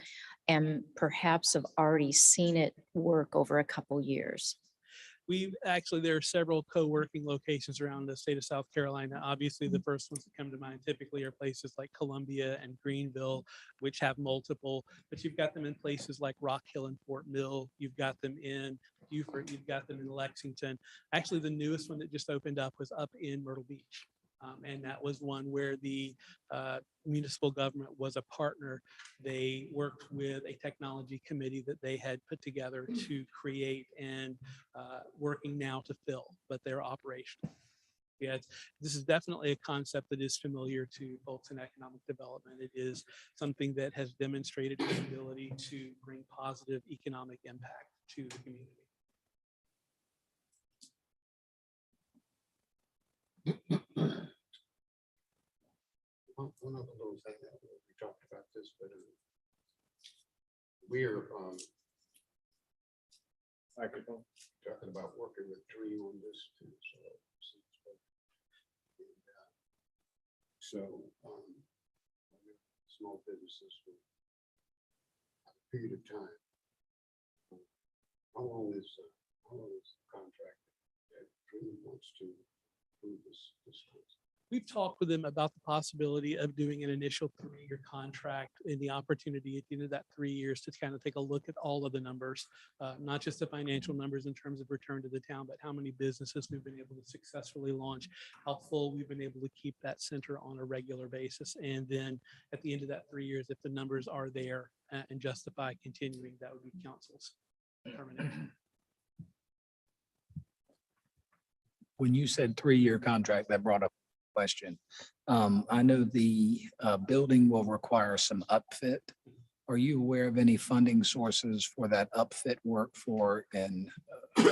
and perhaps have already seen it work over a couple years? There are several co-working locations around the state of South Carolina. Obviously, the first ones that come to mind typically are places like Columbia and Greenville, which have multiple, but you've got them in places like Rock Hill and Fort Mill. You've got them in Beaufort. You've got them in Lexington. Actually, the newest one that just opened up was up in Myrtle Beach. And that was one where the municipal government was a partner. They worked with a technology committee that they had put together to create and working now to fill, but they're operational. Yeah, this is definitely a concept that is familiar to folks in economic development. It is something that has demonstrated its ability to bring positive economic impact to the community. One other little thing that we talked about this, but we're talking about working with Dream on this too. So small businesses will have a period of time. How long is the contract that Dream wants to do this concept? We've talked with them about the possibility of doing an initial 3-year contract and the opportunity at the end of that 3 years to kind of take a look at all of the numbers, not just the financial numbers in terms of return to the town, but how many businesses we've been able to successfully launch, how full we've been able to keep that center on a regular basis. And then at the end of that 3 years, if the numbers are there and justify continuing, that would be council's determination. When you said 3-year contract, that brought up a question. I know the building will require some upfit. Are you aware of any funding sources for that upfit work for an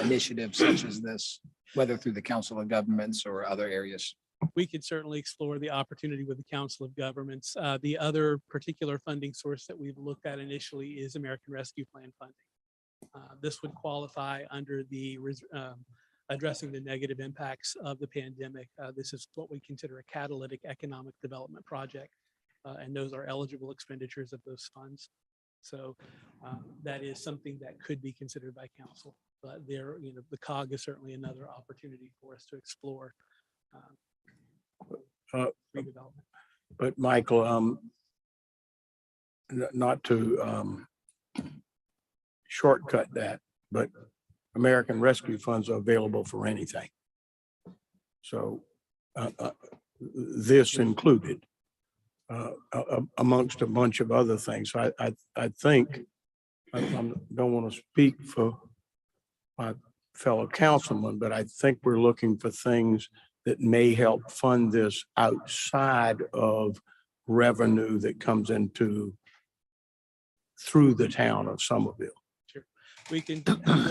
initiative such as this, whether through the Council of Governments or other areas? We could certainly explore the opportunity with the Council of Governments. The other particular funding source that we've looked at initially is American Rescue Plan funding. This would qualify under the addressing the negative impacts of the pandemic. This is what we consider a catalytic economic development project, and those are eligible expenditures of those funds. So that is something that could be considered by council, but there, the COG is certainly another opportunity for us to explore redevelopment. But Michael, not to shortcut that, but American Rescue Funds are available for anything. So this included amongst a bunch of other things. I think, I don't want to speak for my fellow councilman, but I think we're looking for things that may help fund this outside of revenue that comes into through the town of Somerville. We'll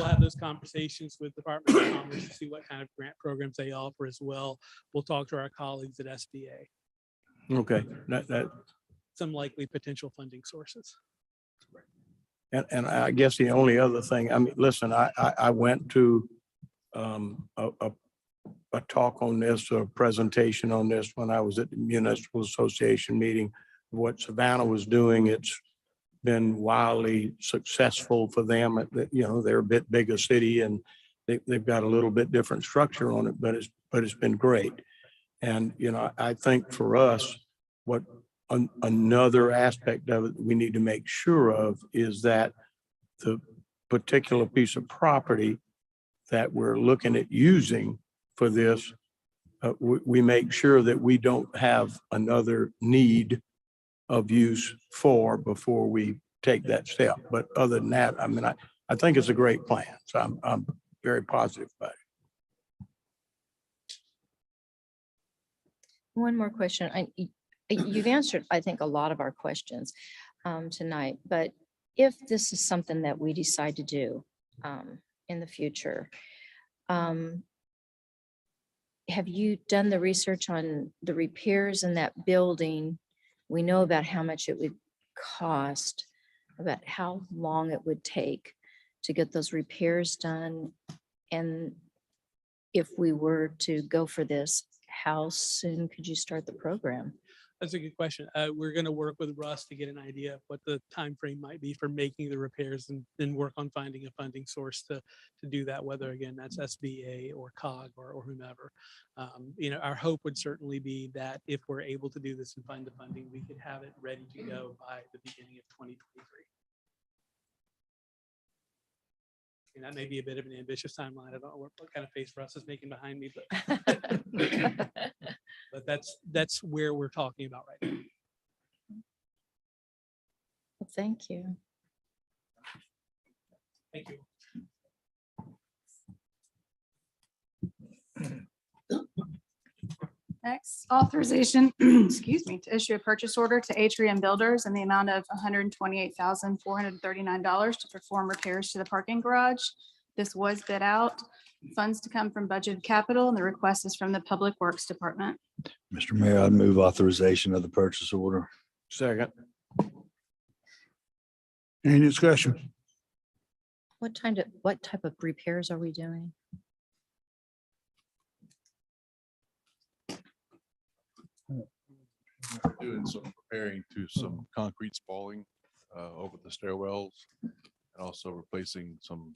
have those conversations with the Department of Commerce to see what kind of grant programs they offer as well. We'll talk to our colleagues at SBA. Okay, that Some likely potential funding sources. and I guess the only other thing, I mean, listen, I went to a talk on this, or a presentation on this when I was at the Municipal Association meeting. What Savannah was doing, it's been wildly successful for them. They're a bit bigger city and they've got a little bit different structure on it, but it's been great. And, I think for us, what another aspect of it we need to make sure of is that the particular piece of property that we're looking at using for this, we make sure that we don't have another need of use for before we take that step. But other than that, I mean, I think it's a great plan. So I'm very positive about it. One more question. You've answered, I think, a lot of our questions tonight, but if this is something that we decide to do in the future, have you done the research on the repairs in that building? We know about how much it would cost, about how long it would take to get those repairs done. And if we were to go for this, how soon could you start the program? That's a good question. We're going to work with Russ to get an idea of what the time frame might be for making the repairs and then work on finding a funding source to do that, whether again, that's SBA or COG or whomever. Our hope would certainly be that if we're able to do this and find the funding, we could have it ready to go by the beginning of 2023. And that may be a bit of an ambitious timeline. I don't know what kind of face Russ is making behind me, but but that's where we're talking about right now. Well, thank you. Thank you. Next, authorization, excuse me, to issue a purchase order to Atrium Builders in the amount of $128,439 to perform repairs to the parking garage. This was bid out. Funds to come from budgeted capital, and the request is from the Public Works Department. Mr. Mayor, I'd move authorization of the purchase order. Second. Any discussion? What type of repairs are we doing? Doing some preparing to some concrete spalling over the stairwells and also replacing some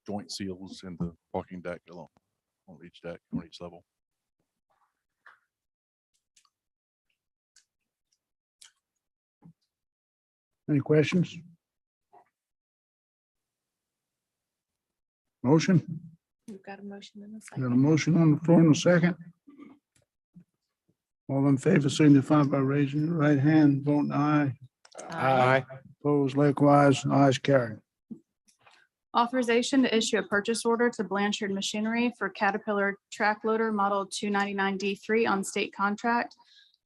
joint seals in the parking deck on each level. Any questions? Motion? We've got a motion in a Got a second. motion on the floor in a second. All in favor signify by raising your right hand, voting aye. Aye. Opposed likewise, ayes carried. Authorization to issue a purchase order to Blanchard Machinery for Caterpillar track loader model 299D3 on state contract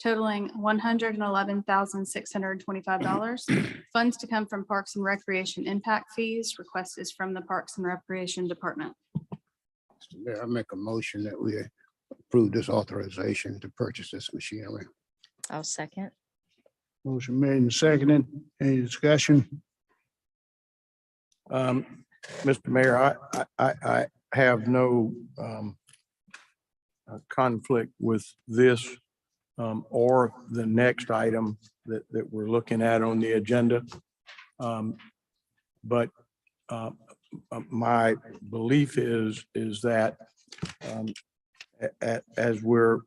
totaling $111,625. Funds to come from Parks and Recreation impact fees. Request is from the Parks and Recreation Department. Mr. Mayor, I make a motion that we approve this authorization to purchase this machinery. I'll second. Motion made and seconded. Any discussion? Mr. Mayor, I have no conflict with this or the next item that we're looking at on the agenda. But my belief is that as we're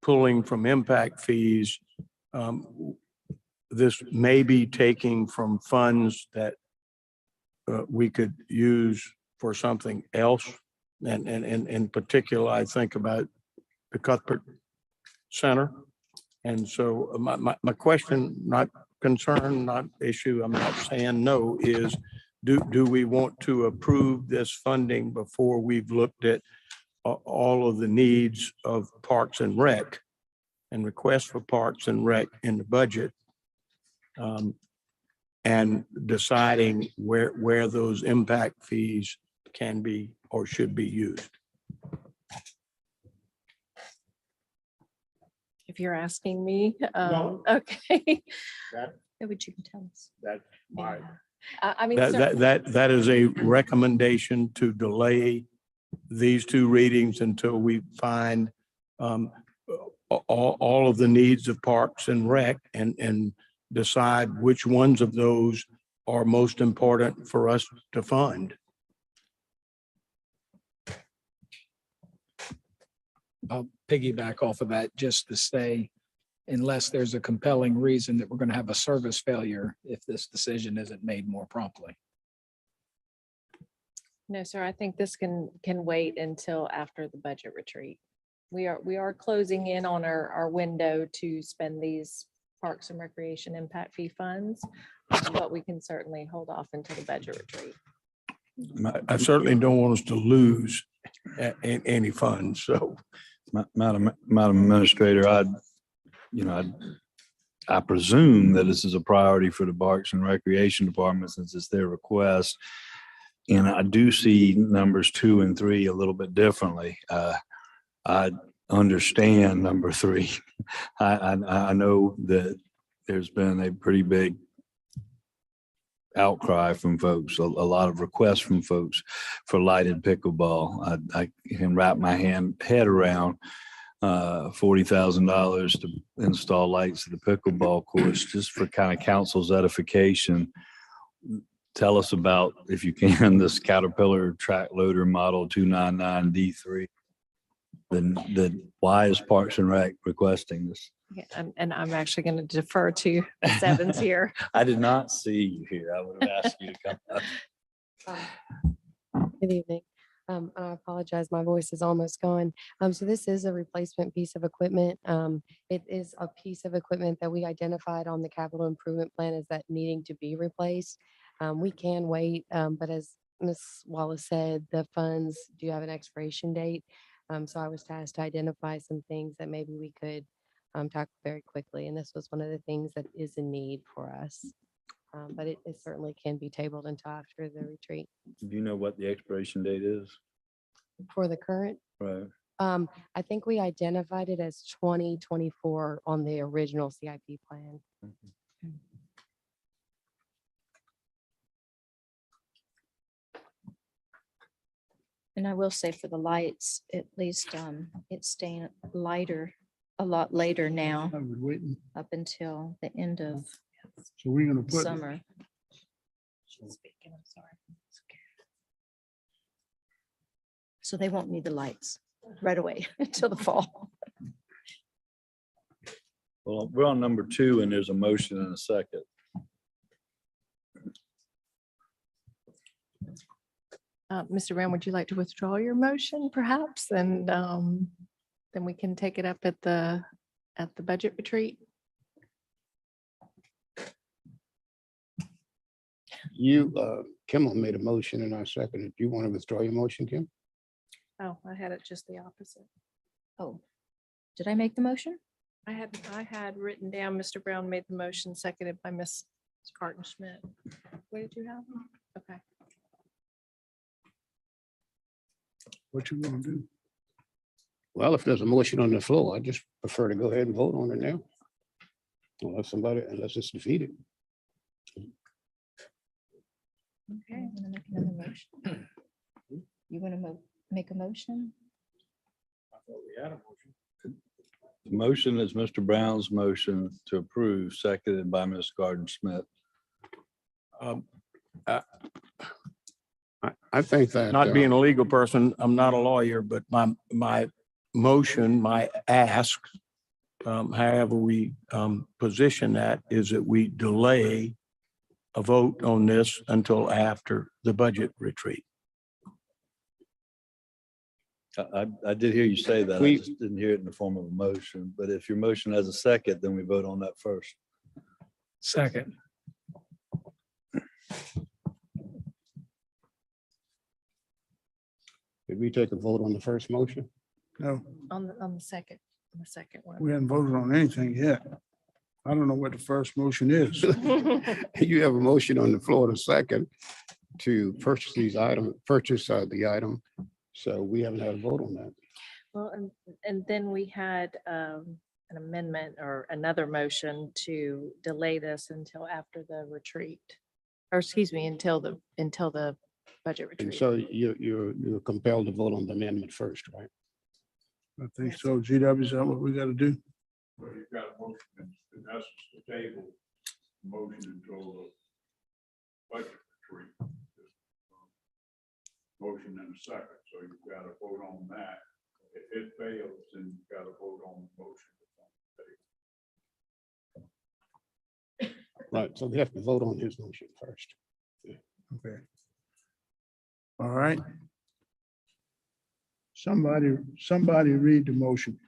pulling from impact fees, this may be taking from funds that we could use for something else. And in particular, I think about the Cuthbert Center. And so my question, not concern, not issue, I'm not saying no, is do we want to approve this funding before we've looked at all of the needs of Parks and Rec and requests for Parks and Rec in the budget? And deciding where those impact fees can be or should be used. If you're asking me, No. okay. That- Yeah, but you can tell us. That's my. I mean, That is a recommendation to delay these two readings until we find all of the needs of Parks and Rec and decide which ones of those are most important for us to fund. I'll piggyback off of that just to say, unless there's a compelling reason that we're going to have a service failure if this decision isn't made more promptly. No, sir, I think this can wait until after the budget retreat. We are closing in on our window to spend these Parks and Recreation impact fee funds, but we can certainly hold off until the budget retreat. I certainly don't want us to lose any funds, so. Madam Administrator, I presume that this is a priority for the Parks and Recreation Department since it's their request. And I do see numbers 2 and 3 a little bit differently. I understand number 3. I know that there's been a pretty big outcry from folks, a lot of requests from folks for lighted pickleball. I can wrap my head around $40,000 to install lights at the pickleball courts. Just for kind of council's edification, tell us about, if you can, this Caterpillar track loader model 299D3. Then why is Parks and Rec requesting this? Yeah, and I'm actually going to defer to Sevens here. I did not see you here. I would have asked you to come up. Good evening. And I apologize, my voice is almost gone. So this is a replacement piece of equipment. It is a piece of equipment that we identified on the capital improvement plan as that needing to be replaced. We can wait, but as Ms. Wallace said, the funds do have an expiration date. So I was tasked to identify some things that maybe we could tackle very quickly. And this was one of the things that is a need for us. But it certainly can be tabled until after the retreat. Do you know what the expiration date is? For the current, Right. I think we identified it as 2024 on the original CIP plan. And I will say for the lights, at least it's staying lighter, a lot later now, I was waiting. up until the end of So we're gonna put. summer. Speaking, I'm sorry. So they won't need the lights right away until the fall. Well, we're on number 2 and there's a motion and a second. Mr. Brown, would you like to withdraw your motion perhaps? And then we can take it up at the budget retreat. You, Kimmel made a motion and I seconded. Do you want to withdraw your motion, Kim? Oh, I had it just the opposite. Oh, did I make the motion? I had written down, Mr. Brown made the motion, seconded by Ms. Carton Schmidt. What did you have? Okay. What you gonna do? Well, if there's a motion on the floor, I just prefer to go ahead and vote on it now. Unless it's defeated. Okay, I'm gonna make another motion. You want to make a motion? The motion is Mr. Brown's motion to approve, seconded by Ms. Garden Smith. I think that. Not being a legal person, I'm not a lawyer, but my motion, my ask, however we position that, is that we delay a vote on this until after the budget retreat. I did hear you say that. I We- just didn't hear it in the form of a motion, but if your motion has a second, then we vote on that first. Second. Did we take a vote on the first motion? No, On the second one. we haven't voted on anything yet. I don't know what the first motion is. You have a motion on the floor, the second, to purchase the item. So we haven't had a vote on that. Well, and then we had an amendment or another motion to delay this until after the retreat. Or excuse me, until the budget And retreat. so you're compelled to vote on the amendment first, right? I think so. GW, is that what we gotta do? Well, you've got a motion, in essence, to table motion until the budget retreat. Motion and a second, so you've got to vote on that. If it fails, then you've got to vote on the motion. Right, so we have to vote on his motion first. Okay. All right. Somebody read the motion.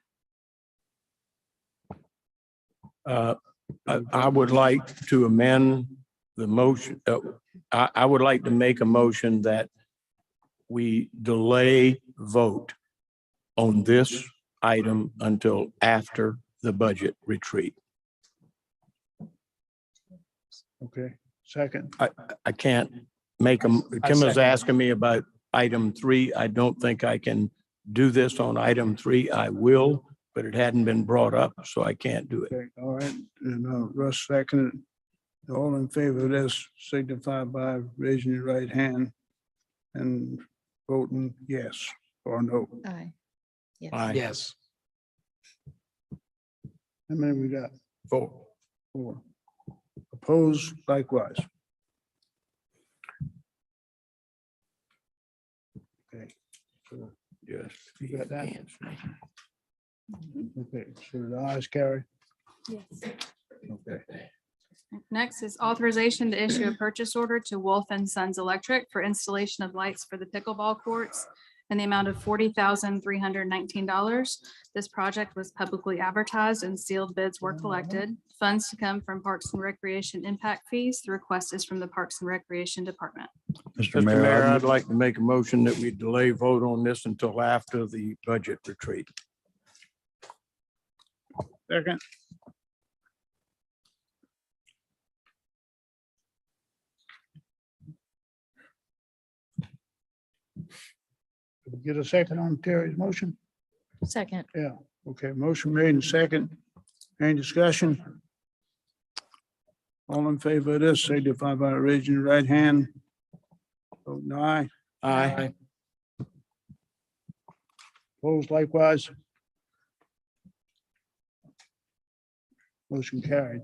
I would like to amend the motion. I would like to make a motion that we delay vote on this item until after the budget retreat. Okay, second. I can't make them. Kim is asking me about item 3. I don't think I can do this on item 3. I will, but it hadn't been brought up, so I can't do it. Okay, all right. And Russ seconded. All in favor of this signify by raising your right hand and voting yes or no. Aye. Yes. Aye. Yes. How many we got? 4. 4. Opposed likewise. Okay. So Yes. you got that? Okay, so the ayes carry. Yes. Okay. Next is authorization to issue a purchase order to Wolf and Sons Electric for installation of lights for the pickleball courts in the amount of $40,319. This project was publicly advertised and sealed bids were collected. Funds to come from Parks and Recreation impact fees. The request is from the Parks and Recreation Department. Mr. Mayor, I'd like to make a motion that we delay vote on this until after the budget retreat. Second. Did we get a second on Terry's motion? Second. Yeah, okay, motion made and second. Any discussion? All in favor of this, signify by raising your right hand. Vote aye. Aye. Opposed likewise. Motion carried.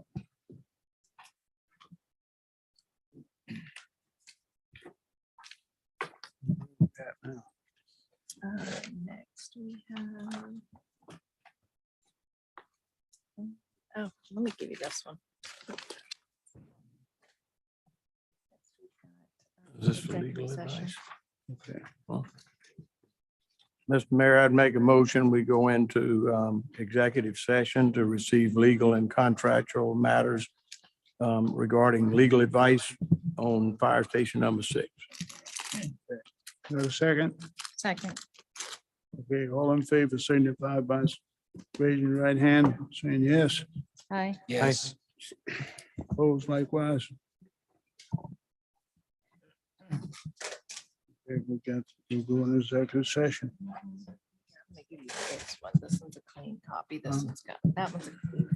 That now. Next we have. Oh, let me give you this one. Is this for Executive legal session. advice? Okay. Mr. Mayor, I'd make a motion. We go into executive session to receive legal and contractual matters regarding legal advice on fire station number 6. Got a second? Second. Okay, all in favor, signify by raising your right hand, saying yes. Aye. Yes. Opposed likewise. Okay, we'll go in executive session. Let me give you this one. This one's a clean copy. This one's got, that one's a clean